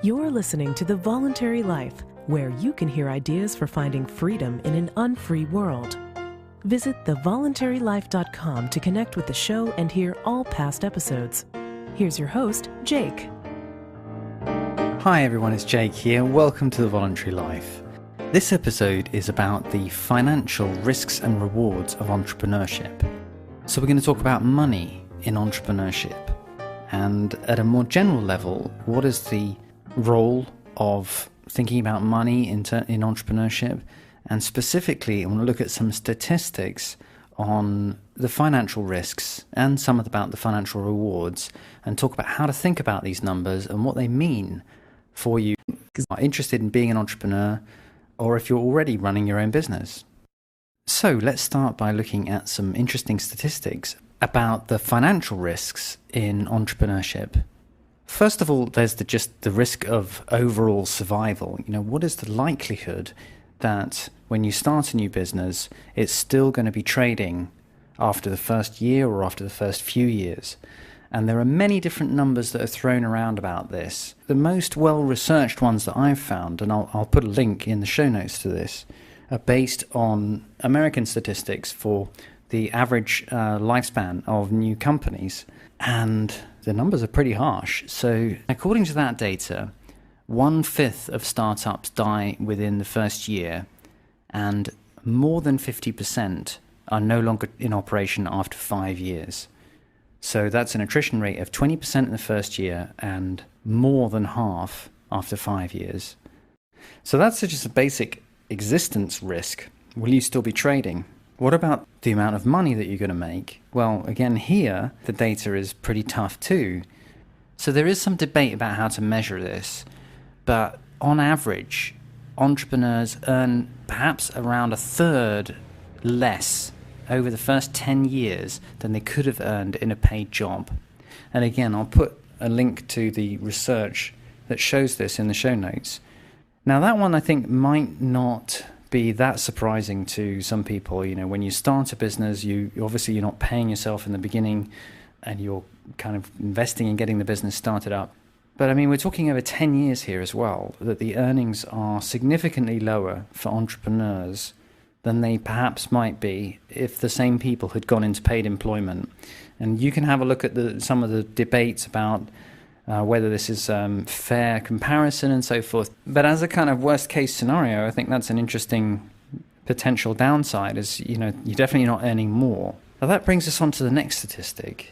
You're listening to The Voluntary Life, where you can hear ideas for finding freedom in an unfree world. Visit thevoluntarylife.com to connect with the show and hear all past episodes. Here's your host, Jake. Hi everyone, it's Jake here. Welcome to The Voluntary Life. This episode is about the financial risks and rewards of entrepreneurship. So we're going to talk about money in entrepreneurship. And at a more general level, what is the role of thinking about money in entrepreneurship? And specifically, I want to look at some statistics on the financial risks and some about the financial rewards, and talk about how to think about these numbers and what they mean for you if you're interested in being an entrepreneur or if you're already running your own business. So let's start by looking at some interesting statistics about the financial risks in entrepreneurship. First of all, there's just the risk of overall survival. What is the likelihood that when you start a new business, it's still going to be trading after the first year or after the first few years? And there are many different numbers that are thrown around about this. The most well-researched ones that I've found, and I'll put a link in the show notes to this, are based on American statistics for the average lifespan of new companies. And the numbers are pretty harsh. So according to that data, 1/5 of startups die within the first year, and more than 50% are no longer in operation after 5 years. So that's an attrition rate of 20% in the first year and more than half after 5 years. So that's just a basic existence risk. Will you still be trading? What about the amount of money that you're going to make? Well, again, here, the data is pretty tough too. So there is some debate about how to measure this, but on average, entrepreneurs earn perhaps around 1/3 less over the first 10 years than they could have earned in a paid job. And again, I'll put a link to the research that shows this in the show notes. Now, that one I think might not be that surprising to some people. When you start a business, you're not paying yourself in the beginning, and you're kind of investing in getting the business started up. But I mean, we're talking over 10 years here as well, that the earnings are significantly lower for entrepreneurs than they perhaps might be if the same people had gone into paid employment. And you can have a look at some of the debates about whether this is fair comparison and so forth. But as a kind of worst case scenario, I think that's an interesting potential downside, is you're definitely not earning more. Now that brings us on to the next statistic,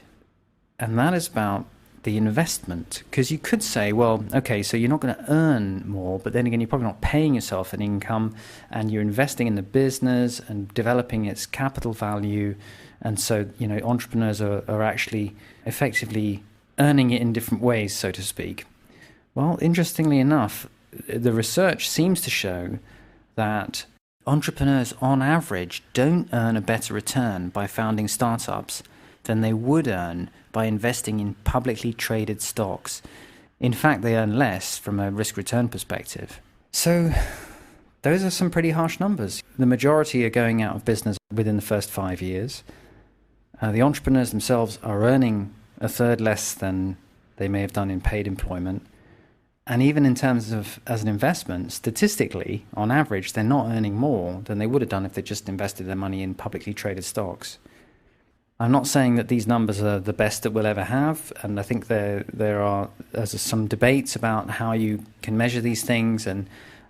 and that is about the investment. Because you could say, well, okay, so you're not going to earn more, but then again, you're probably not paying yourself an income, and you're investing in the business and developing its capital value. And so, entrepreneurs are actually effectively earning it in different ways, so to speak. Well, interestingly enough, the research seems to show that entrepreneurs on average don't earn a better return by founding startups than they would earn by investing in publicly traded stocks. In fact, they earn less from a risk-return perspective. So those are some pretty harsh numbers. The majority are going out of business within the first 5 years. The entrepreneurs themselves are earning 1/3 less than they may have done in paid employment. And even in terms of as an investment, statistically, on average, they're not earning more than they would have done if they just invested their money in publicly traded stocks. I'm not saying that these numbers are the best that we'll ever have, and I think there's some debates about how you can measure these things, and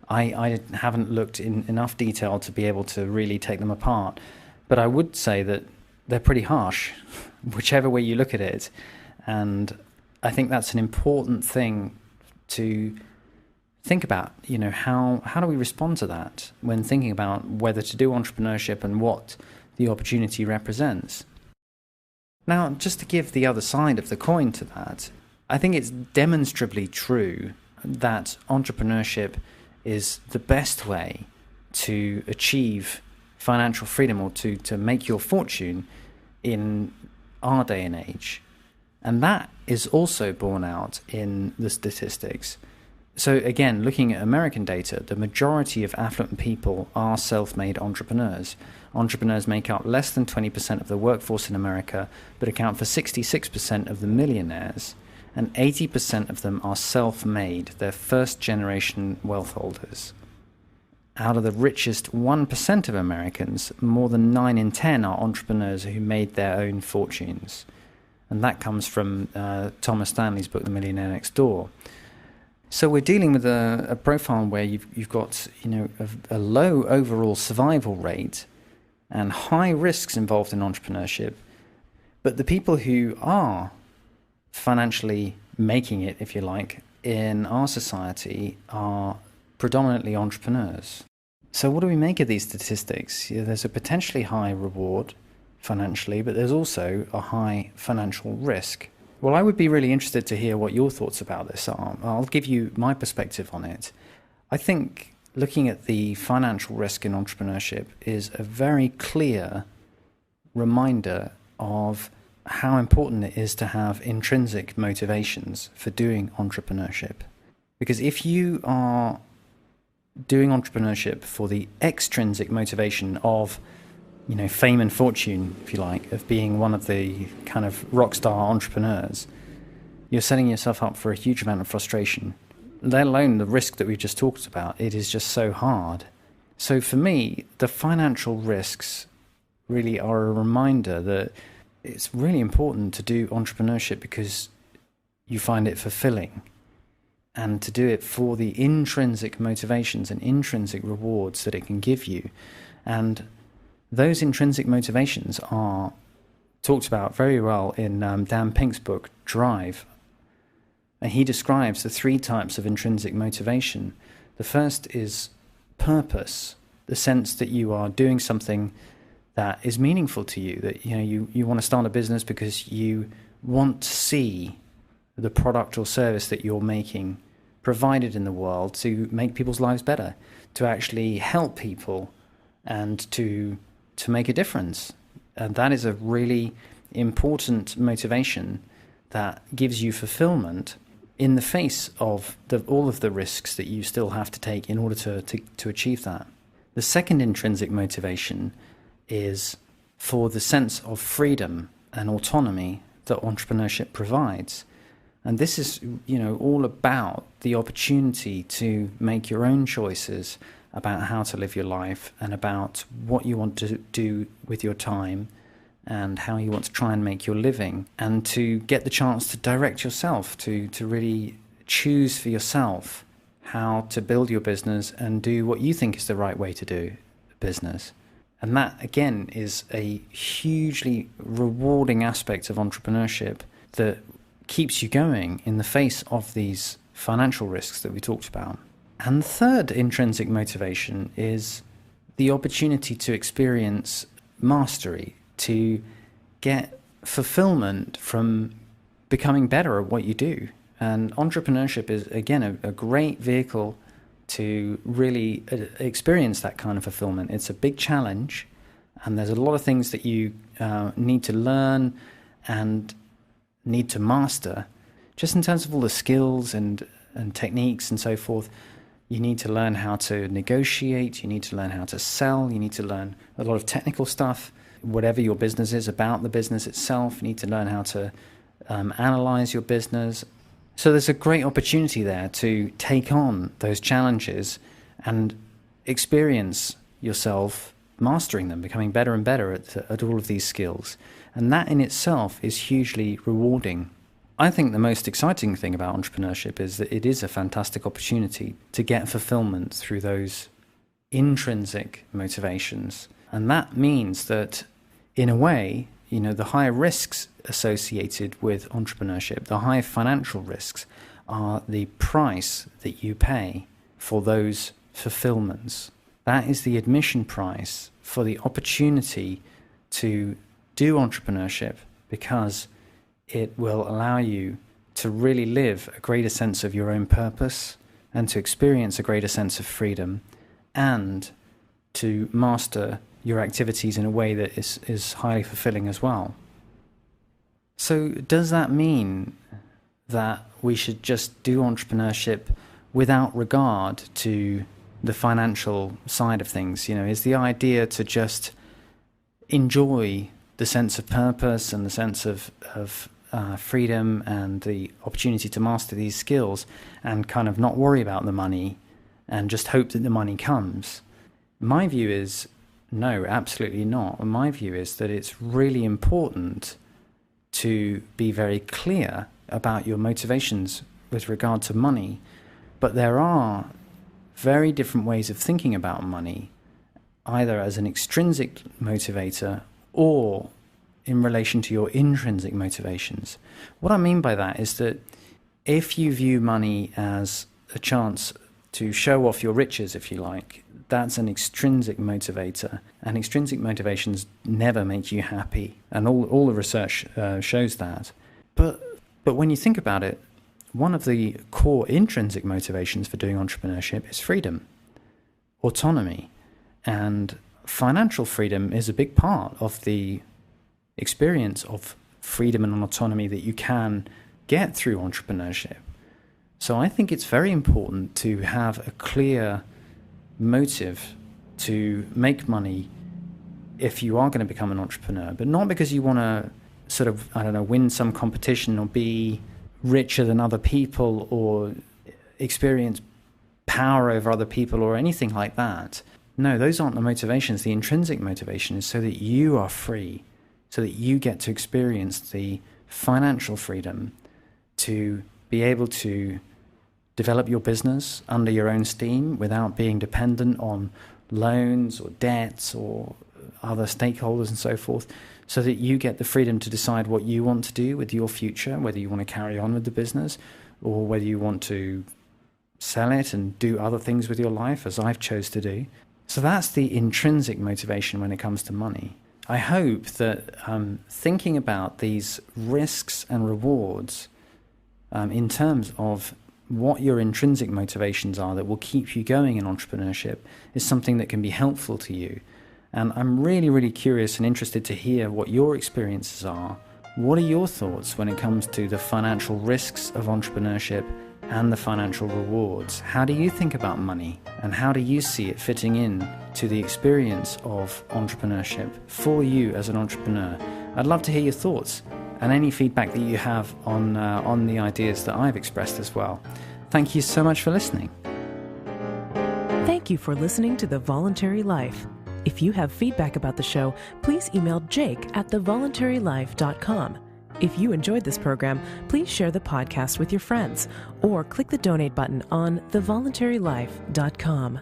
I haven't looked in enough detail to be able to really take them apart. But I would say that they're pretty harsh, whichever way you look at it. And I think that's an important thing to think about. How do we respond to that when thinking about whether to do entrepreneurship and what the opportunity represents? Now, just to give the other side of the coin to that, I think it's demonstrably true that entrepreneurship is the best way to achieve financial freedom, or to make your fortune in our day and age. And that is also borne out in the statistics. So again, looking at American data, the majority of affluent people are self-made entrepreneurs. Entrepreneurs make up less than 20% of the workforce in America, but account for 66% of the millionaires. and 80% of them are self-made. They're first-generation wealth holders. Out of the richest 1% of Americans, more than 9 in 10 are entrepreneurs who made their own fortunes. And that comes from Thomas Stanley's book, The Millionaire Next Door. So we're dealing with a profile where you've got a low overall survival rate and high risks involved in entrepreneurship. But the people who are financially making it, if you like, in our society are predominantly entrepreneurs. So what do we make of these statistics? There's a potentially high reward financially, but there's also a high financial risk. Well, I would be really interested to hear what your thoughts about this are. I'll give you my perspective on it. I think looking at the financial risk in entrepreneurship is a very clear reminder of how important it is to have intrinsic motivations for doing entrepreneurship. Because if you are doing entrepreneurship for the extrinsic motivation of fame and fortune, if you like, of being one of the kind of rock star entrepreneurs, you're setting yourself up for a huge amount of frustration, let alone the risk that we've just talked about. It is just so hard. So for me, the financial risks really are a reminder that it's really important to do entrepreneurship because you find it fulfilling, and to do it for the intrinsic motivations and intrinsic rewards that it can give you. And those intrinsic motivations are talked about very well in Dan Pink's book, Drive. And he describes the 3 types of intrinsic motivation. The first is purpose, the sense that you are doing something that is meaningful to you, that you want to start a business because you want to see the product or service that you're making provided in the world to make people's lives better, to actually help people and to make a difference. And that is a really important motivation that gives you fulfillment in the face of all of the risks that you still have to take in order to achieve that. The second intrinsic motivation is for the sense of freedom and autonomy that entrepreneurship provides. And this is, all about the opportunity to make your own choices about how to live your life and about what you want to do with your time and how you want to try and make your living, and to get the chance to direct yourself, to really choose for yourself how to build your business and do what you think is the right way to do business. And that, again, is a hugely rewarding aspect of entrepreneurship that keeps you going in the face of these financial risks that we talked about. And the third intrinsic motivation is the opportunity to experience mastery, to get fulfillment from becoming better at what you do. And entrepreneurship is, again, a great vehicle to really experience that kind of fulfillment. It's a big challenge, and there's a lot of things that you need to learn and need to master, just in terms of all the skills and techniques and so forth. You need to learn how to negotiate, you need to learn how to sell, you need to learn a lot of technical stuff, whatever your business is, about the business itself. You need to learn how to analyze your business. So there's a great opportunity there to take on those challenges and experience yourself mastering them, becoming better and better at all of these skills. And that in itself is hugely rewarding. I think the most exciting thing about entrepreneurship is that it is a fantastic opportunity to get fulfillment through those intrinsic motivations. And that means that, in a way, the high risks associated with entrepreneurship, the high financial risks, are the price that you pay for those fulfillments. That is the admission price for the opportunity to do entrepreneurship, because it will allow you to really live a greater sense of your own purpose and to experience a greater sense of freedom and to master your activities in a way that is highly fulfilling as well. So does that mean that we should just do entrepreneurship without regard to the financial side of things? Is the idea to just enjoy the sense of purpose and the sense of freedom and the opportunity to master these skills and kind of not worry about the money and just hope that the money comes. My view is no, absolutely not. And my view is that it's really important to be very clear about your motivations with regard to money. But there are very different ways of thinking about money, either as an extrinsic motivator or in relation to your intrinsic motivations. What I mean by that is that if you view money as a chance to show off your riches, if you like, that's an extrinsic motivator, and extrinsic motivations never make you happy, and all the research shows that. But when you think about it, one of the core intrinsic motivations for doing entrepreneurship is freedom, autonomy, and financial freedom is a big part of the experience of freedom and autonomy that you can get through entrepreneurship. So I think it's very important to have a clear motive to make money if you are going to become an entrepreneur, but not because you want to sort of, win some competition or be richer than other people or experience power over other people or anything like that. No, those aren't the motivations. The intrinsic motivation is so that you are free, so that you get to experience the financial freedom to be able to develop your business under your own steam without being dependent on loans or debts or other stakeholders and so forth, so that you get the freedom to decide what you want to do with your future, whether you want to carry on with the business or whether you want to sell it and do other things with your life, as I've chose to do. So that's the intrinsic motivation when it comes to money. I hope that thinking about these risks and rewards in terms of what your intrinsic motivations are that will keep you going in entrepreneurship is something that can be helpful to you. And I'm really, really curious and interested to hear what your experiences are. What are your thoughts when it comes to the financial risks of entrepreneurship and the financial rewards? How do you think about money, and how do you see it fitting in to the experience of entrepreneurship for you as an entrepreneur? I'd love to hear your thoughts and any feedback that you have on the ideas that I've expressed as well. Thank you so much for listening. Thank you for listening to The Voluntary Life. If you have feedback about the show, please email jake@thevoluntarylife.com. If you enjoyed this program, please share the podcast with your friends or click the donate button on thevoluntarylife.com.